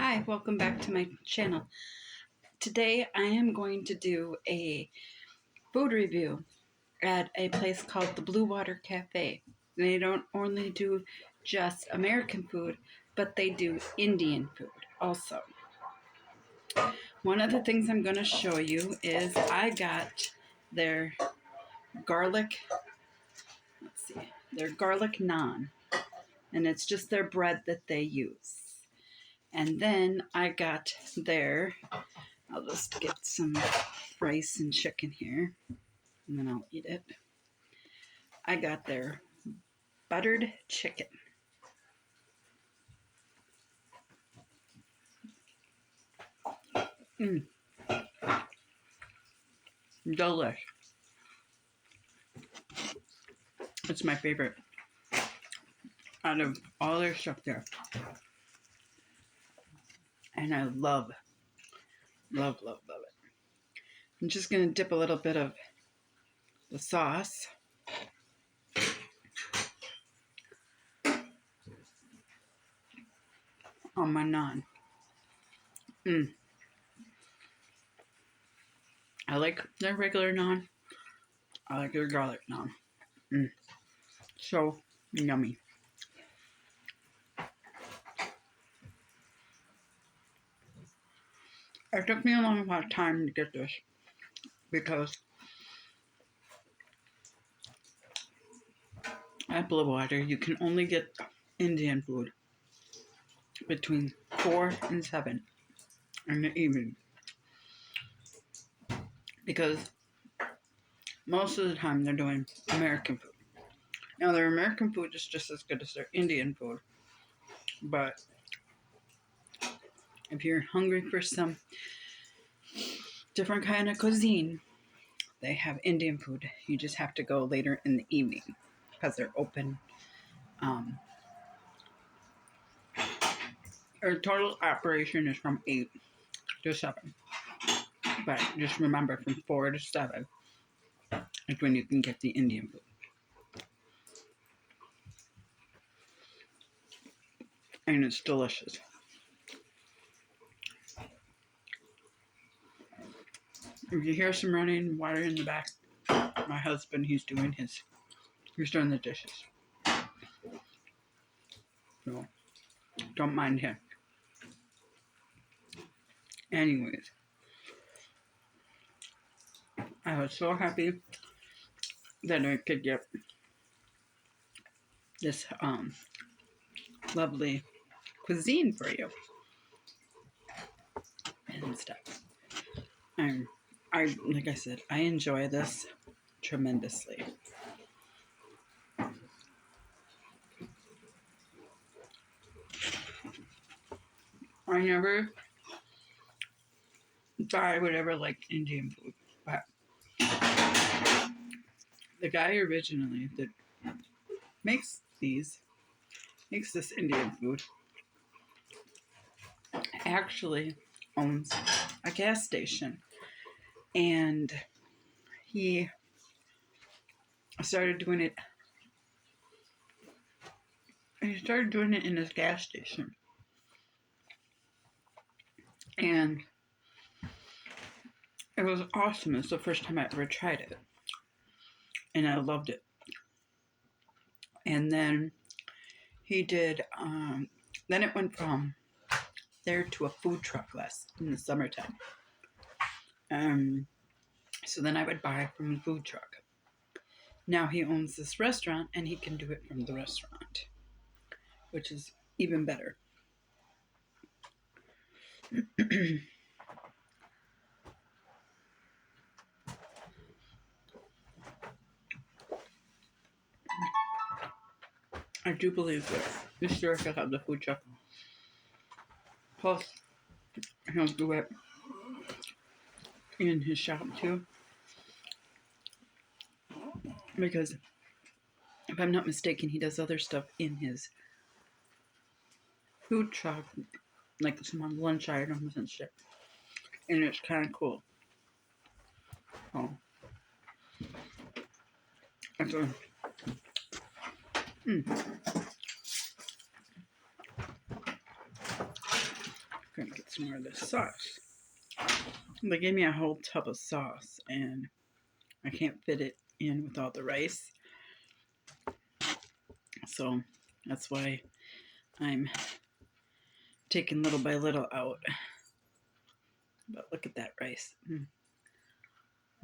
Hi, welcome back to my channel. Today I am going to do a food review at a place called the Blue Water Cafe. They don't only do just American food, but they do Indian food also. One of the things I'm going to show you is I got their garlic, their garlic naan, and it's just their bread that they use. And then I got their, I'll just get some rice and chicken here, and then I'll eat it. I got their buttered chicken. Delish. It's my favorite out of all their stuff there. And I love it. I'm just going to dip a little bit of the sauce on my naan. I like their regular naan. I like their garlic naan. So yummy. It took me a long amount of time to get this because at Blue Water you can only get Indian food between 4 and 7 in the evening. Because most of the time they're doing American food. Now their American food is just as good as their Indian food. But if you're hungry for some different kind of cuisine, they have Indian food. You just have to go later in the evening because they're open. Their total operation is from 8 to 7. But just remember, from 4 to 7 is when you can get the Indian food. And it's delicious. If you hear some running water in the back, my husband, he's doing the dishes. So, don't mind him. Anyways, I was so happy that I could get this lovely cuisine for you and stuff. And like I said, I enjoy this tremendously. I never thought I would ever like Indian food, but the guy originally that makes this Indian food actually owns a gas station, and he started doing it. He started doing it in his gas station, and it was awesome. It's the first time I ever tried it, and I loved it. And then he did. Then it went from there to a food truck last in the summertime. So then I would buy from the food truck. Now he owns this restaurant, and he can do it from the restaurant, which is even better. I do believe that this store will have the food truck. Plus, he'll do it in his shop too. Because, if I'm not mistaken, he does other stuff in his food truck, like some lunch items and shit. And it's kind of cool. Oh. That's a... Okay. some more of this sauce. They gave me a whole tub of sauce, and I can't fit it in with all the rice. So that's why I'm taking little by little out. But look at that rice. Mm.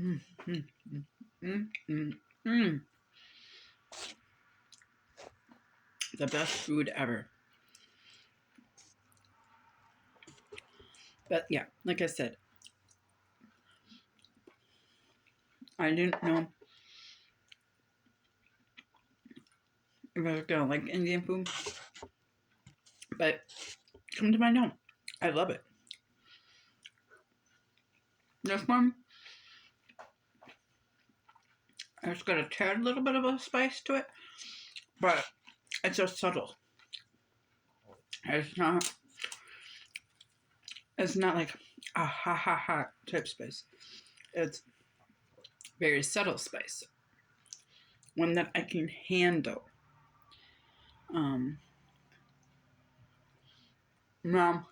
Mm, mm, mm, mm, mm, mm. The best food ever. But yeah, like I said, I didn't know if I was gonna like Indian food, but come to find out, I love it. This one, it's got a tad little bit of a spice to it, but it's just subtle. It's not like a ha ha ha type spice. It's very subtle spice, one that I can handle. Now,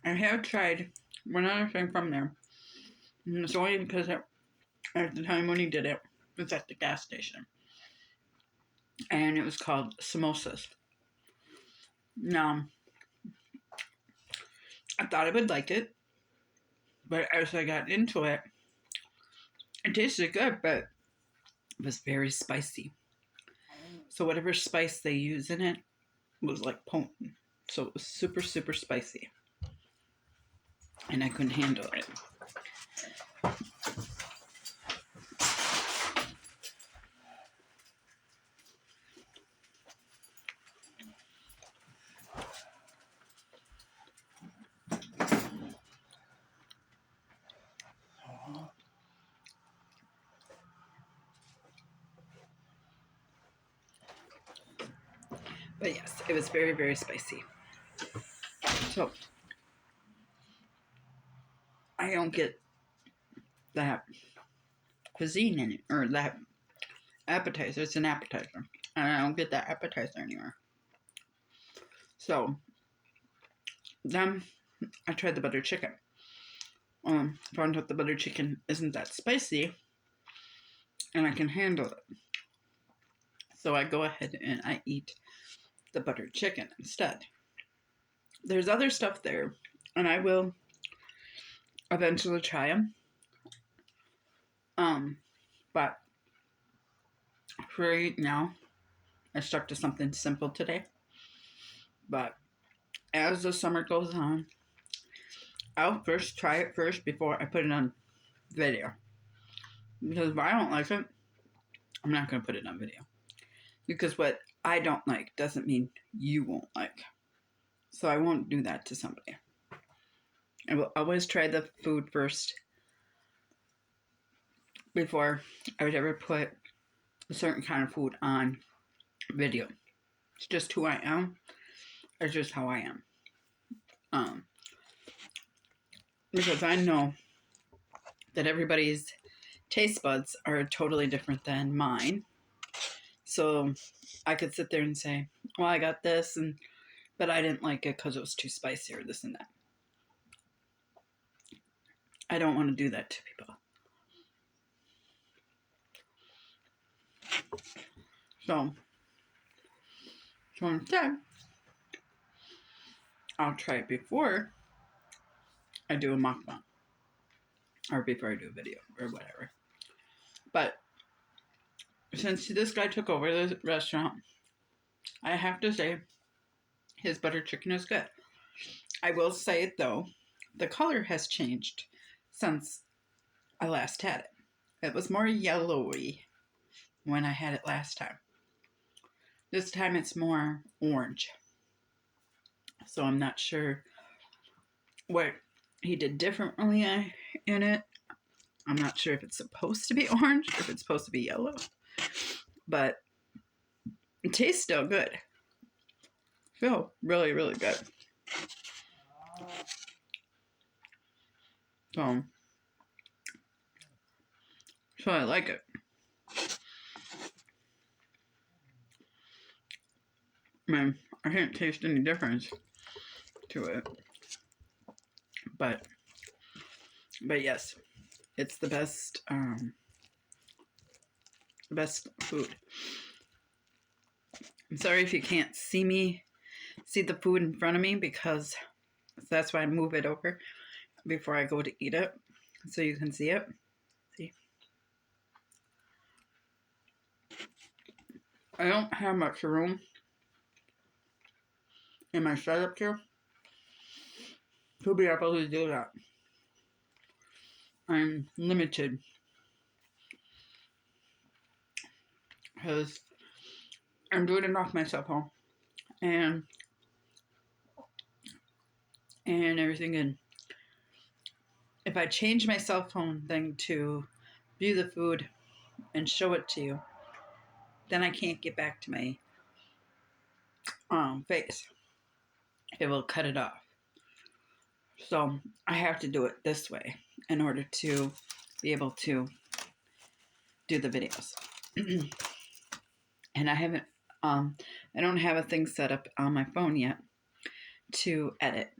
I have tried one other thing from there, and it's only because at the time when he did it was at the gas station, and it was called samosas. Now, I thought I would like it, but as I got into it, it tasted good, but it was very spicy. So whatever spice they use in it was like potent. So it was super, super spicy. And I couldn't handle it. But yes, it was very, very spicy. So I don't get that cuisine in it, or that appetizer. It's an appetizer. And I don't get that appetizer anymore. So then I tried the butter chicken. Found out the butter chicken isn't that spicy, and I can handle it. So I go ahead and I eat the buttered chicken instead. There's other stuff there, and I will eventually try them. But for right now, I stuck to something simple today. But as the summer goes on, I'll first try it first before I put it on video. Because if I don't like it, I'm not going to put it on video. Because what I don't like doesn't mean you won't like. So I won't do that to somebody. I will always try the food first before I would ever put a certain kind of food on video. It's just who I am. It's just how I am. Because I know that everybody's taste buds are totally different than mine. So I could sit there and say, well, I got this, but I didn't like it because it was too spicy or this and that. I don't want to do that to people. So instead, I'll try it before I do a mukbang. Or before I do a video or whatever. But since this guy took over the restaurant, I have to say his butter chicken is good. I will say though, the color has changed since I last had it. It was more yellowy when I had it last time. This time it's more orange. So I'm not sure what he did differently in it. I'm not sure if it's supposed to be orange or if it's supposed to be yellow. But it tastes still good. Still really, really good. So I like it. Man, I can't taste any difference to it. But yes, it's the best food. I'm sorry if you can't see the food in front of me, because that's why I move it over before I go to eat it, so you can see it. See? I don't have much room in my setup here to be able to do that. I'm limited because I'm doing it off my cell phone and everything. And if I change my cell phone thing to view the food and show it to you, then I can't get back to my face. It will cut it off. So I have to do it this way in order to be able to do the videos. And I haven't, I don't have a thing set up on my phone yet to edit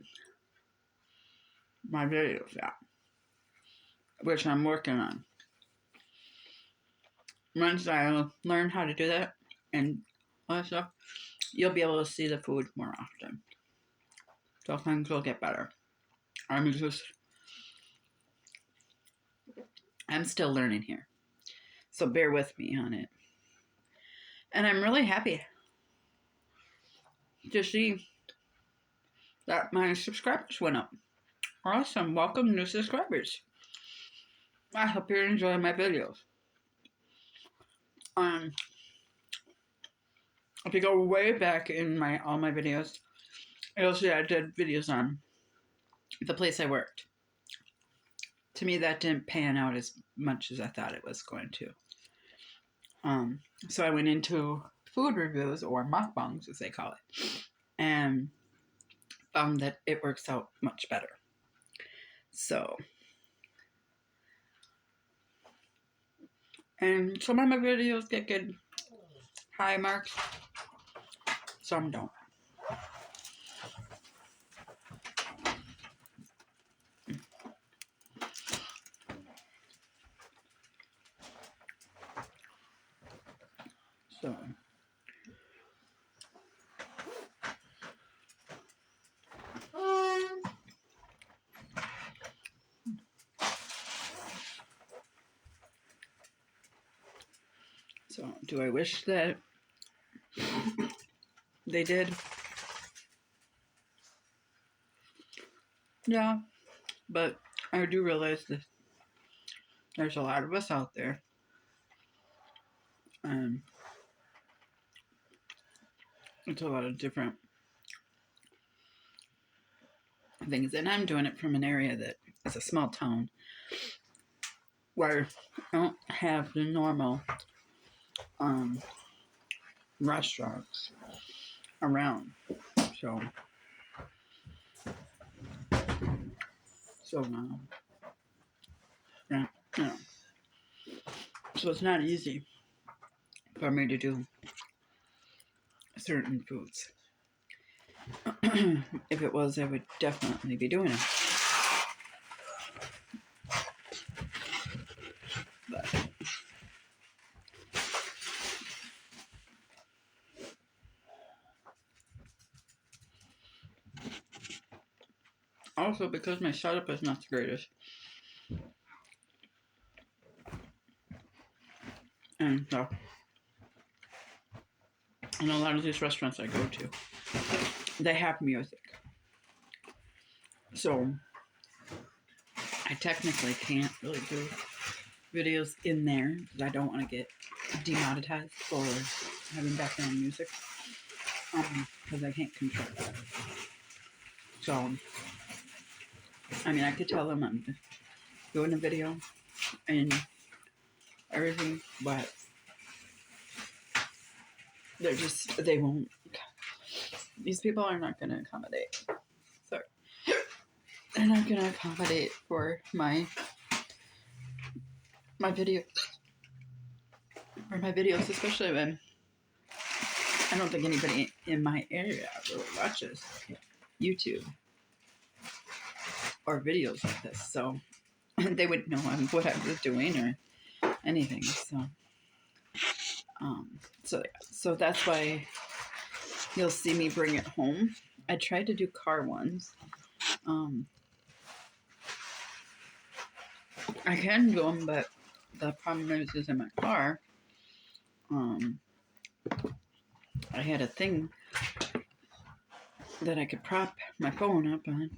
my videos yet, which I'm working on. Once I learn how to do that and all that stuff, you'll be able to see the food more often. So things will get better. I'm still learning here. So bear with me on it. And I'm really happy to see that my subscribers went up. Awesome. Welcome, new subscribers. I hope you enjoy my videos. If you go way back in all my videos, you'll see I did videos on the place I worked. To me, that didn't pan out as much as I thought it was going to. So I went into food reviews, or mukbangs as they call it, and found that it works out much better. So, and some of my videos get good high marks, some don't. So, do I wish that they did? Yeah, but I do realize that there's a lot of us out there. And it's a lot of different things. And I'm doing it from an area that is a small town where I don't have the normal restaurants around. So yeah, so it's not easy for me to do certain foods. If it was, I would definitely be doing it. But also, because my setup is not the greatest, and so, in a lot of these restaurants I go to, they have music. So I technically can't really do videos in there because I don't want to get demonetized for having background music, because I can't control that. So, I mean, I could tell them I'm doing a video and everything, but they won't. These people are not going to accommodate. Sorry. They're not going to accommodate for my video. For my videos, especially when I don't think anybody in my area really watches YouTube or videos like this, so they wouldn't know what I was doing or anything. So that's why you'll see me bring it home. I tried to do car ones. I can do them, but the problem is in my car. I had a thing that I could prop my phone up on,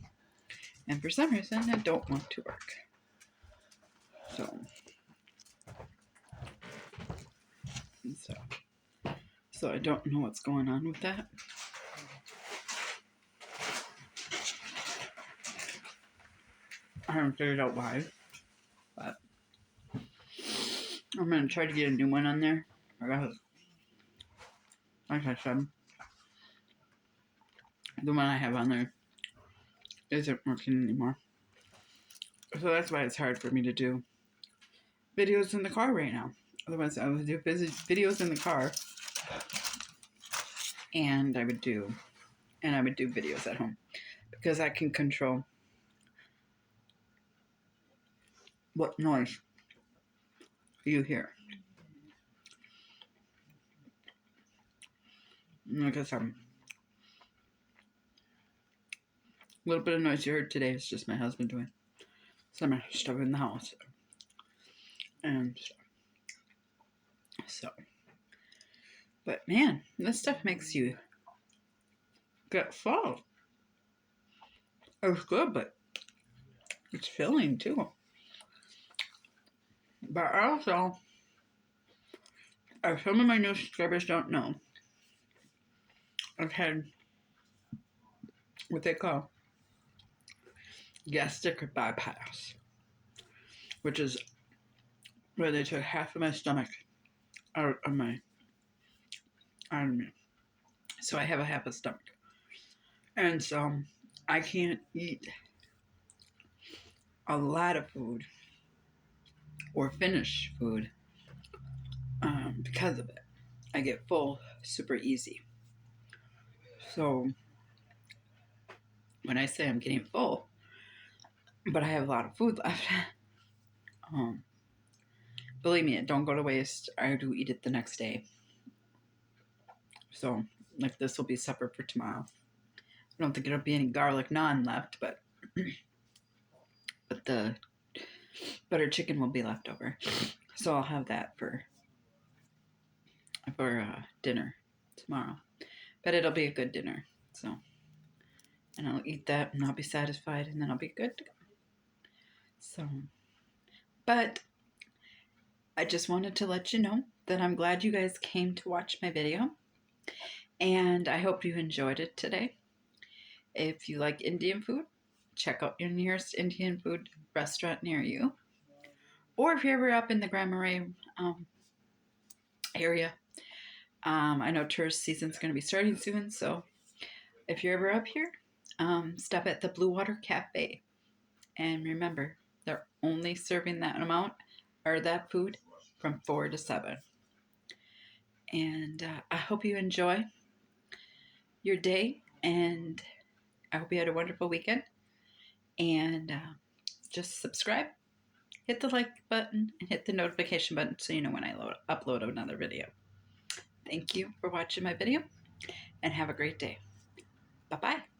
and for some reason it don't want to work. So I don't know what's going on with that. I haven't figured out why, but I'm gonna try to get a new one on there. Like I said, the one I have on there isn't working anymore. So that's why it's hard for me to do videos in the car right now. Otherwise, I would do videos in the car, and I would do videos at home, because I can control what noise you hear. Like I said, a little bit of noise you heard today is just my husband doing some stuff in the house. And so, but man, this stuff makes you get full. It's good, but it's filling too. But also, if some of my new subscribers don't know, I've had what they call gastric bypass, which is where they took half of my stomach out of me. So I have a half a stomach. And so I can't eat a lot of food or finish food because of it. I get full super easy. So when I say I'm getting full, but I have a lot of food left, believe me, it don't go to waste. I do eat it the next day. So like this will be supper for tomorrow. I don't think it'll be any garlic naan left, but the butter chicken will be left over. So I'll have that for dinner tomorrow. But it'll be a good dinner. So, and I'll eat that and I'll be satisfied and then I'll be good to go. So, but I just wanted to let you know that I'm glad you guys came to watch my video. And I hope you enjoyed it today. If you like Indian food, check out your nearest Indian food restaurant near you. Or if you're ever up in the Grand Marais area, I know tourist season's going to be starting soon, so if you're ever up here, stop at the Blue Water Cafe. And remember, they're only serving that amount or that food from 4 to 7. And I hope you enjoy your day, and I hope you had a wonderful weekend. And just subscribe, hit the like button, and hit the notification button so you know when I upload another video. Thank you for watching my video, and have a great day. Bye-bye.